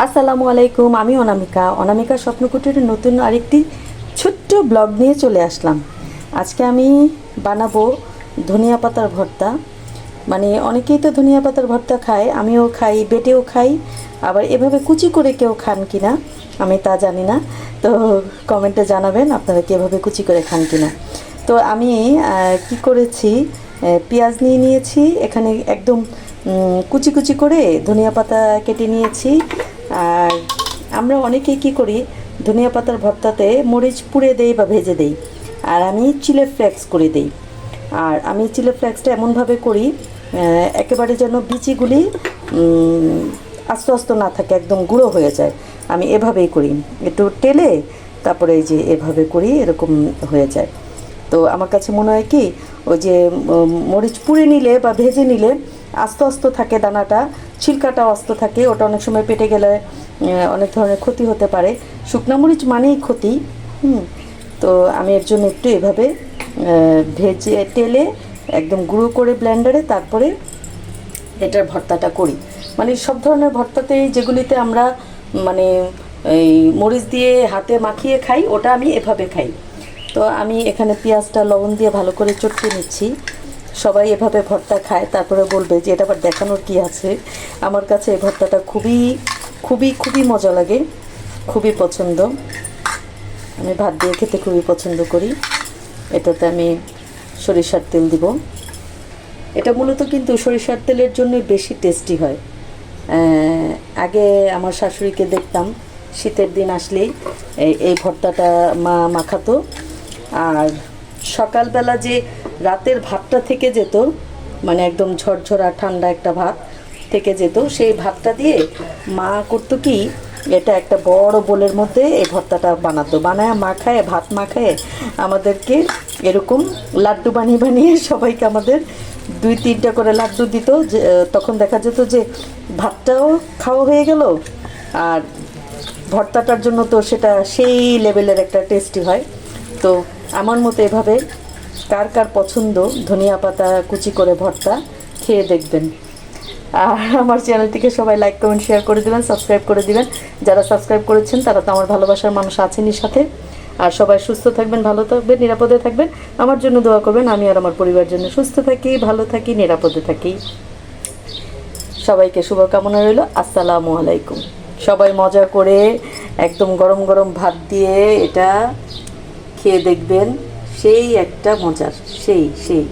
আসসালামু আলাইকুম। আমি অনামিকা স্বপ্ন কুটিরের নতুন আরেকটি ছোট্ট ব্লগ নিয়ে চলে আসলাম। আজকে আমি বানাবো ধনিয়া পাতার ভর্তা। মানে অনেকেই তো ধনিয়া পাতার ভর্তা খায়, আমিও খাই, বেটেও খাই, আবার এভাবে কুচি করে কেউ খান কিনা আমি তা জানি না। তো কমেন্টে জানাবেন আপনারা কীভাবে কুচি করে খান কিনা। তো আমি কি করেছি, পেঁয়াজ নিয়ে নিয়েছি, এখানে একদম কুচি কুচি করে ধনিয়া পাতা কেটে নিয়েছি। আর আমরা অনেকেই কী করি, ধনিয়া পাতার ভর্তাতে মরিচ পুড়ে দেই বা ভেজে দেই, আর আমি চিলি ফ্লেক্স করে দিই। আর আমি চিলি ফ্লেক্সটা এমনভাবে করি একেবারে যেন বিচিগুলি আস্তে আস্তে না থাকে, একদম গুঁড়ো হয়ে যায়। আমি এভাবেই করি, একটু টেলে তারপরে এই যে এভাবে করি, এরকম হয়ে যায়। তো আমার কাছে মনে হয় কি, ওই যে মরিচ পুড়ে নিলে বা ভেজে নিলে আস্তে আস্তে থাকে দানাটা, ছিলকাটাও আস্তে থাকে, ওটা অনেক সময় পেটে গেলে অনেক ধরনের ক্ষতি হতে পারে। শুকনো মরিচ মানেই ক্ষতি। তো আমি এর জন্য একটু এভাবে ভেজে টেলে একদম গুঁড়ো করে ব্লেন্ডারে তারপরে এটার ভর্তাটা করি। মানে সব ধরনের ভর্তাতেই যেগুলিতে আমরা মানে এই মরিচ দিয়ে হাতে মাখিয়ে খাই, ওটা আমি এভাবে খাই। তো আমি এখানে পেঁয়াজটা লবণ দিয়ে ভালো করে চটকে নিচ্ছি। সবাই এভাবে ভর্তা খায়, তারপরে বলবে যে এটা আবার দেখানোর কি আছে। আমার কাছে এই ভর্তাটা খুবই খুবই খুবই মজা লাগে, খুবই পছন্দ। আমি ভাত দিয়ে খেতে খুবই পছন্দ করি। এটাতে আমি সরিষার তেল দিব। এটা মূলত কিন্তু সরিষার তেলের জন্যই বেশি টেস্টি হয়। আগে আমার শাশুড়িকে দেখতাম শীতের দিন আসলেই এই ভর্তাটা মা মাখাতো। আর সকালবেলা যে রাতের ভাতটা থেকে যেত, মানে একদম ঝরঝরা ঠান্ডা একটা ভাত থেকে যেত, সেই ভাতটা দিয়ে মা করতো কি, এটা একটা বড় বোলের মধ্যে এই ভর্তাটা বানায় মাখায়, ভাত মাখায় আমাদেরকে এরকম লাড্ডু বানিয়ে বানিয়ে সবাইকে আমাদের 2-3টা করে লাড্ডু দিত। যে তখন দেখা যেত যে ভাতটাও খাওয়া হয়ে গেল, আর ভর্তাটার জন্য তো সেটা সেই লেভেলের একটা টেস্টি হয়। তো আমার মতো এভাবে কার কার পছন্দ ধনিয়া পাতা কুচি করে ভর্তা, খেয়ে দেখবেন। আর আমার চ্যানেলটিকে সবাই লাইক কমেন্ট শেয়ার করে দেবেন, সাবস্ক্রাইব করে দিবেন। যারা সাবস্ক্রাইব করেছেন তারা তো আমার ভালোবাসার মানুষ আছেনই সাথে। আর সবাই সুস্থ থাকবেন, ভালো থাকবেন, নিরাপদে থাকবেন। আমার জন্য দোয়া করবেন, আমি আর আমার পরিবার জন্য সুস্থ থাকি, ভালো থাকি, নিরাপদে থাকি। সবাইকে শুভকামনা রইল। আসসালামু আলাইকুম। সবাই মজা করে একদম গরম গরম ভাত দিয়ে এটা খেয়ে দেখবেন, সেই একটা মজার, সেই সেই